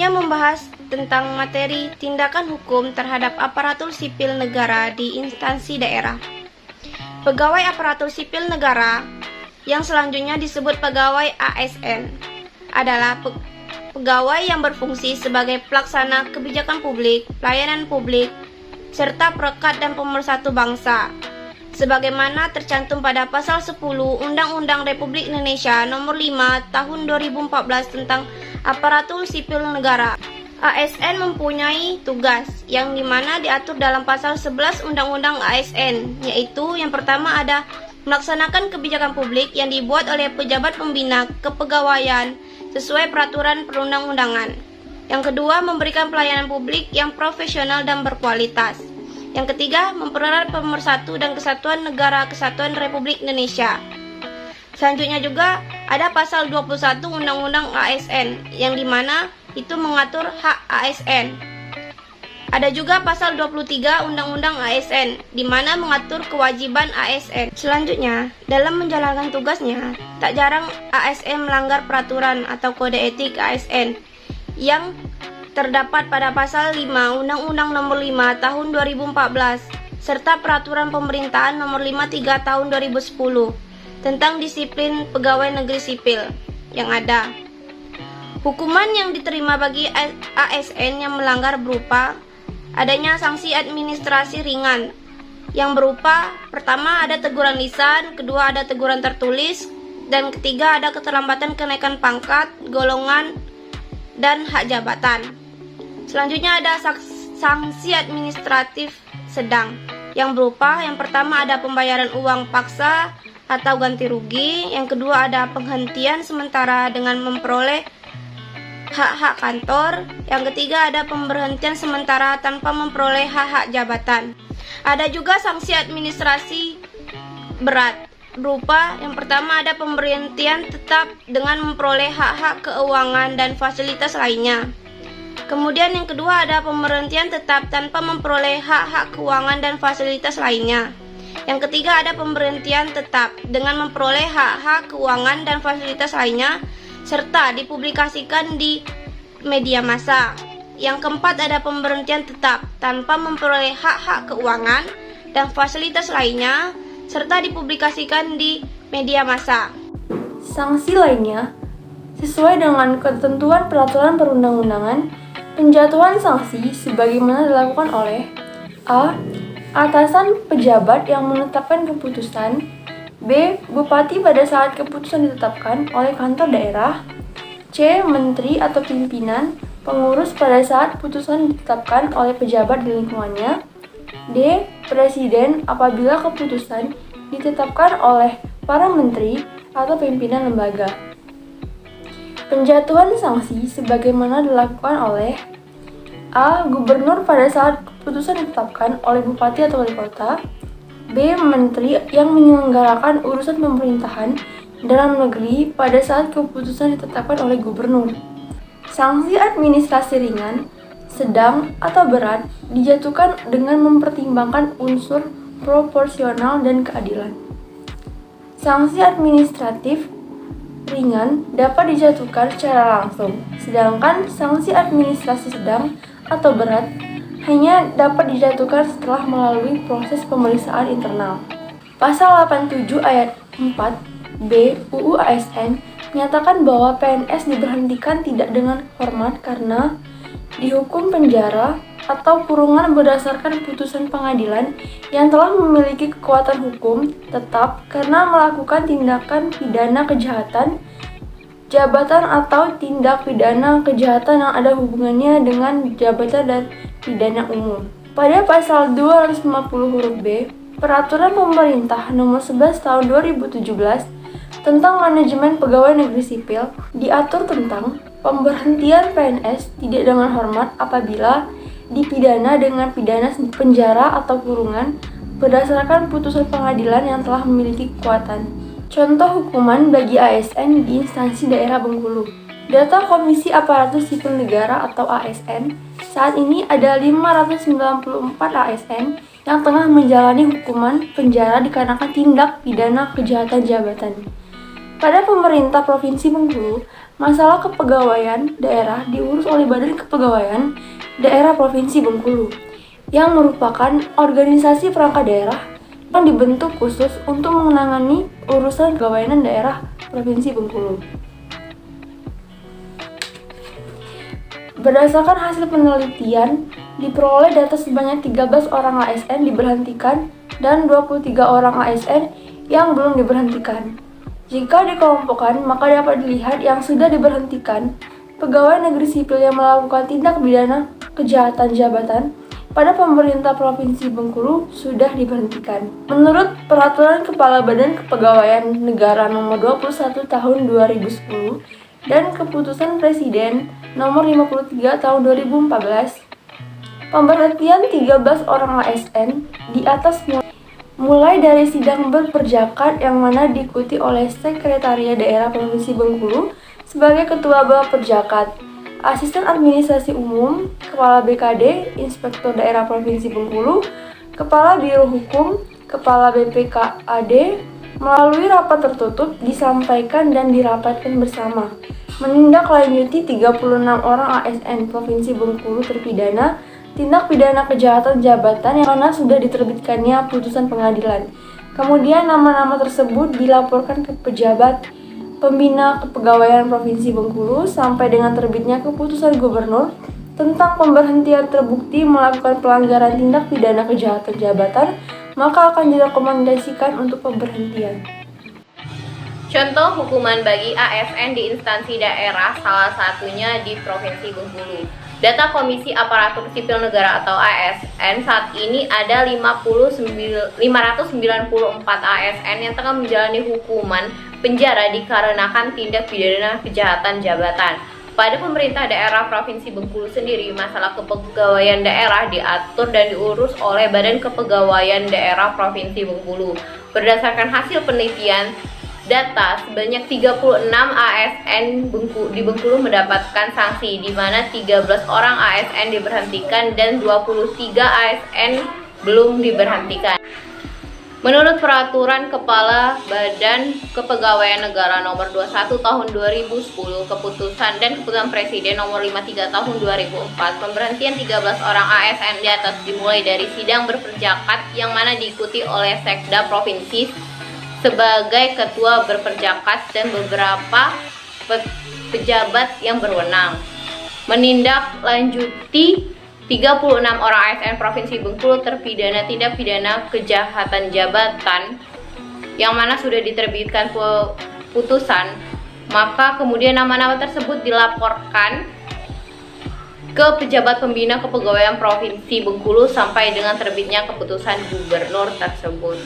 yang membahas tentang materi tindakan hukum terhadap aparatur sipil negara di instansi daerah. Pegawai aparatur sipil negara yang selanjutnya disebut pegawai ASN adalah pegawai yang berfungsi sebagai pelaksana kebijakan publik, pelayanan publik, serta perekat dan pemersatu bangsa, sebagaimana tercantum pada pasal 10 Undang-Undang Republik Indonesia Nomor 5 Tahun 2014 tentang Aparatur Sipil Negara. ASN mempunyai tugas yang dimana diatur dalam pasal 11 Undang-Undang ASN, yaitu yang pertama ada melaksanakan kebijakan publik yang dibuat oleh pejabat pembina kepegawaian sesuai peraturan perundang-undangan. Yang kedua, memberikan pelayanan publik yang profesional dan berkualitas. Yang ketiga, mempererat pemersatu dan kesatuan negara kesatuan Republik Indonesia. Selanjutnya juga ada pasal 21 Undang-Undang ASN yang dimana itu mengatur hak ASN. Ada juga pasal 23 Undang-Undang ASN di mana mengatur kewajiban ASN. Selanjutnya, dalam menjalankan tugasnya, tak jarang ASN melanggar peraturan atau kode etik ASN yang terdapat pada pasal 5 Undang-Undang Nomor 5 Tahun 2014 serta Peraturan Pemerintahan Nomor 53 Tahun 2010 tentang disiplin pegawai negeri sipil yang ada. Hukuman yang diterima bagi ASN yang melanggar berupa adanya sanksi administrasi ringan yang berupa pertama ada teguran lisan, kedua ada teguran tertulis, dan ketiga ada keterlambatan kenaikan pangkat, golongan, dan hak jabatan. Selanjutnya ada sanksi administratif sedang yang berupa yang pertama ada pembayaran uang paksa atau ganti rugi, yang kedua ada penghentian sementara dengan memperoleh hak-hak kantor, yang ketiga ada pemberhentian sementara tanpa memperoleh hak-hak jabatan. Ada juga sanksi administrasi berat berupa yang pertama ada pemberhentian tetap dengan memperoleh hak-hak keuangan dan fasilitas lainnya. Kemudian yang kedua ada pemberhentian tetap tanpa memperoleh hak-hak keuangan dan fasilitas lainnya. Yang ketiga ada pemberhentian tetap dengan memperoleh hak-hak keuangan dan fasilitas lainnya serta dipublikasikan di media massa. Yang keempat ada pemberhentian tetap tanpa memperoleh hak-hak keuangan dan fasilitas lainnya serta dipublikasikan di media massa. Sanksi lainnya sesuai dengan ketentuan peraturan perundang-undangan, penjatuhan sanksi sebagaimana dilakukan oleh A. Atasan pejabat yang menetapkan keputusan, B. Bupati pada saat keputusan ditetapkan oleh kantor daerah, C. Menteri atau pimpinan pengurus pada saat putusan ditetapkan oleh pejabat di lingkungannya, D. Presiden apabila keputusan ditetapkan oleh para menteri atau pimpinan lembaga. Penjatuhan sanksi sebagaimana dilakukan oleh A. Gubernur pada saat keputusan ditetapkan oleh bupati atau wali kota, B. Menteri yang menyelenggarakan urusan pemerintahan dalam negeri pada saat keputusan ditetapkan oleh gubernur. Sanksi administrasi ringan, sedang, atau berat dijatuhkan dengan mempertimbangkan unsur proporsional dan keadilan. Sanksi administratif ringan dapat dijatuhkan secara langsung, sedangkan sanksi administrasi sedang atau berat hanya dapat dijatuhkan setelah melalui proses pemeriksaan internal. Pasal 87 ayat 4b UU ASN menyatakan bahwa PNS diberhentikan tidak dengan hormat karena dihukum penjara atau kurungan berdasarkan putusan pengadilan yang telah memiliki kekuatan hukum tetap karena melakukan tindakan pidana kejahatan jabatan atau tindak pidana kejahatan yang ada hubungannya dengan jabatan dan pidana umum. Pada pasal 250 huruf B, Peraturan Pemerintah Nomor 11 Tahun 2017 tentang manajemen pegawai negeri sipil diatur tentang pemberhentian PNS tidak dengan hormat apabila dipidana dengan pidana penjara atau kurungan berdasarkan putusan pengadilan yang telah memiliki kekuatan. Contoh hukuman bagi ASN di instansi daerah Bengkulu. Data Komisi Aparatur Sipil Negara atau ASN, saat ini ada 594 ASN yang tengah menjalani hukuman penjara dikarenakan tindak pidana kejahatan jabatan. Pada pemerintah Provinsi Bengkulu, Masalah kepegawaian daerah diurus oleh Badan Kepegawaian Daerah Provinsi Bengkulu, yang merupakan organisasi perangkat daerah yang dibentuk khusus untuk menangani urusan kepegawaian daerah Provinsi Bengkulu. Berdasarkan hasil penelitian, diperoleh data sebanyak 13 orang ASN diberhentikan dan 23 orang ASN yang belum diberhentikan. Jika dikelompokkan, maka dapat dilihat yang sudah diberhentikan, pegawai negeri sipil yang melakukan tindak pidana kejahatan jabatan pada pemerintah Provinsi Bengkulu sudah diberhentikan. Menurut Peraturan Kepala Badan Kepegawaian Negara Nomor 21 Tahun 2010 dan Keputusan Presiden Nomor 53 Tahun 2014, pemberhentian 13 orang ASN di atas mulai dari sidang berperjakat yang mana diikuti oleh Sekretariat Daerah Provinsi Bengkulu sebagai Ketua Bapperjakat, Asisten Administrasi Umum, Kepala BKD, Inspektur Daerah Provinsi Bengkulu, Kepala Biro Hukum, Kepala BPKAD, melalui rapat tertutup disampaikan dan dirapatkan bersama. Menindaklanjuti 36 orang ASN Provinsi Bengkulu terpidana tindak pidana kejahatan jabatan yang mana sudah diterbitkannya putusan pengadilan. Kemudian nama-nama tersebut dilaporkan ke pejabat pembina kepegawaian Provinsi Bengkulu sampai dengan terbitnya keputusan gubernur tentang pemberhentian terbukti melakukan pelanggaran tindak pidana kejahatan jabatan, maka akan direkomendasikan untuk pemberhentian. Contoh hukuman bagi ASN di instansi daerah, salah satunya di Provinsi Bengkulu. Data Komisi Aparatur Sipil Negara atau ASN, saat ini ada 594 ASN yang tengah menjalani hukuman penjara dikarenakan tindak pidana kejahatan jabatan. Pada pemerintah daerah Provinsi Bengkulu sendiri, masalah kepegawaian daerah diatur dan diurus oleh Badan Kepegawaian Daerah Provinsi Bengkulu. Berdasarkan hasil penelitian data, sebanyak 36 ASN di Bengkulu mendapatkan sanksi, di mana 13 orang ASN diberhentikan dan 23 ASN belum diberhentikan. Menurut Peraturan Kepala Badan Kepegawaian Negara Nomor 21 Tahun 2010, Keputusan dan Keputusan Presiden Nomor 53 Tahun 2004, pemberhentian 13 orang ASN di atas dimulai dari sidang berperjakat yang mana diikuti oleh Sekda Provinsi sebagai ketua berperjakat dan beberapa pejabat yang berwenang. Menindaklanjuti 36 orang ASN Provinsi Bengkulu terpidana tindak pidana kejahatan jabatan yang mana sudah diterbitkan putusan, maka kemudian nama-nama tersebut dilaporkan ke pejabat pembina kepegawaian Provinsi Bengkulu sampai dengan terbitnya keputusan gubernur tersebut.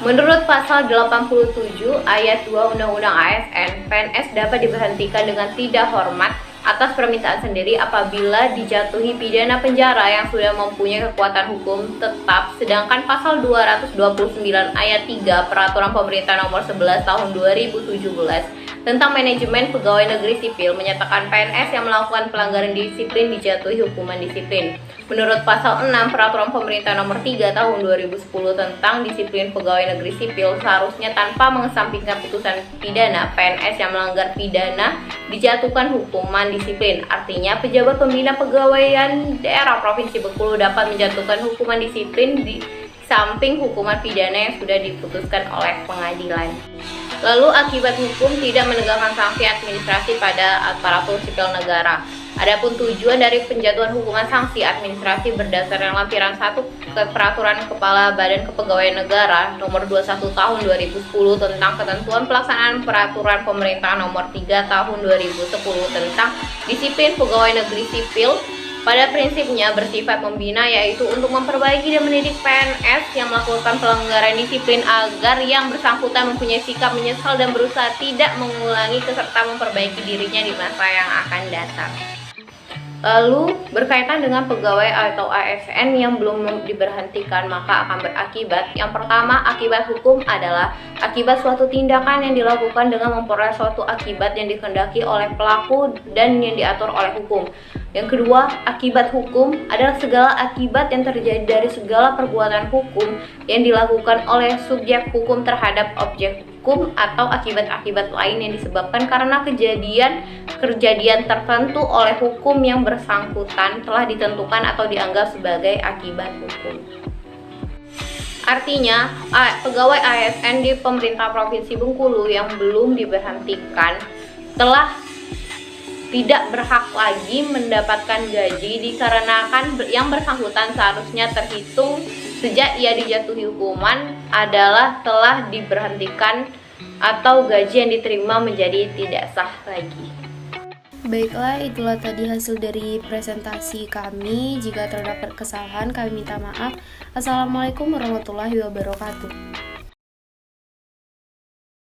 Menurut pasal 87 ayat 2 Undang-Undang ASN, PNS dapat diberhentikan dengan tidak hormat atas permintaan sendiri apabila dijatuhi pidana penjara yang sudah mempunyai kekuatan hukum tetap, sedangkan pasal 229 ayat 3 Peraturan Pemerintah Nomor 11 Tahun 2017 tentang manajemen pegawai negeri sipil menyatakan PNS yang melakukan pelanggaran disiplin dijatuhi hukuman disiplin. Menurut pasal 6 Peraturan Pemerintah Nomor 3 Tahun 2010 tentang disiplin pegawai negeri sipil, seharusnya tanpa mengesampingkan putusan pidana, PNS yang melanggar pidana dijatuhkan hukuman disiplin. Artinya, pejabat pembina pegawaian daerah Provinsi Bengkulu dapat menjatuhkan hukuman disiplin di samping hukuman pidana yang sudah diputuskan oleh pengadilan. Lalu, akibat hukum tidak menegakkan sanksi administrasi pada aparatur sipil negara. Adapun tujuan dari penjatuhan hukuman sanksi administrasi berdasarkan lampiran 1 ke Peraturan Kepala Badan Kepegawaian Negara Nomor 21 Tahun 2010 tentang ketentuan pelaksanaan Peraturan Pemerintah Nomor 3 Tahun 2010 tentang disiplin pegawai negeri sipil pada prinsipnya bersifat membina, yaitu untuk memperbaiki dan mendidik PNS yang melakukan pelanggaran disiplin agar yang bersangkutan mempunyai sikap menyesal dan berusaha tidak mengulangi serta memperbaiki dirinya di masa yang akan datang. Lalu, berkaitan dengan pegawai atau ASN yang belum diberhentikan, maka akan berakibat. Yang pertama, akibat hukum adalah akibat suatu tindakan yang dilakukan dengan memperoleh suatu akibat yang dikehendaki oleh pelaku dan yang diatur oleh hukum. Yang kedua, akibat hukum adalah segala akibat yang terjadi dari segala perbuatan hukum yang dilakukan oleh subjek hukum terhadap objek hukum atau akibat-akibat lain yang disebabkan karena kejadian tertentu oleh hukum yang bersangkutan telah ditentukan atau dianggap sebagai akibat hukum. Artinya, pegawai ASN di pemerintah Provinsi Bengkulu yang belum diberhentikan telah tidak berhak lagi mendapatkan gaji dikarenakan yang bersangkutan seharusnya terhitung sejak ia dijatuhi hukuman adalah telah diberhentikan atau gaji yang diterima menjadi tidak sah lagi. Baiklah, itulah tadi hasil dari presentasi kami. Jika terdapat kesalahan, kami minta maaf. Assalamualaikum warahmatullahi wabarakatuh.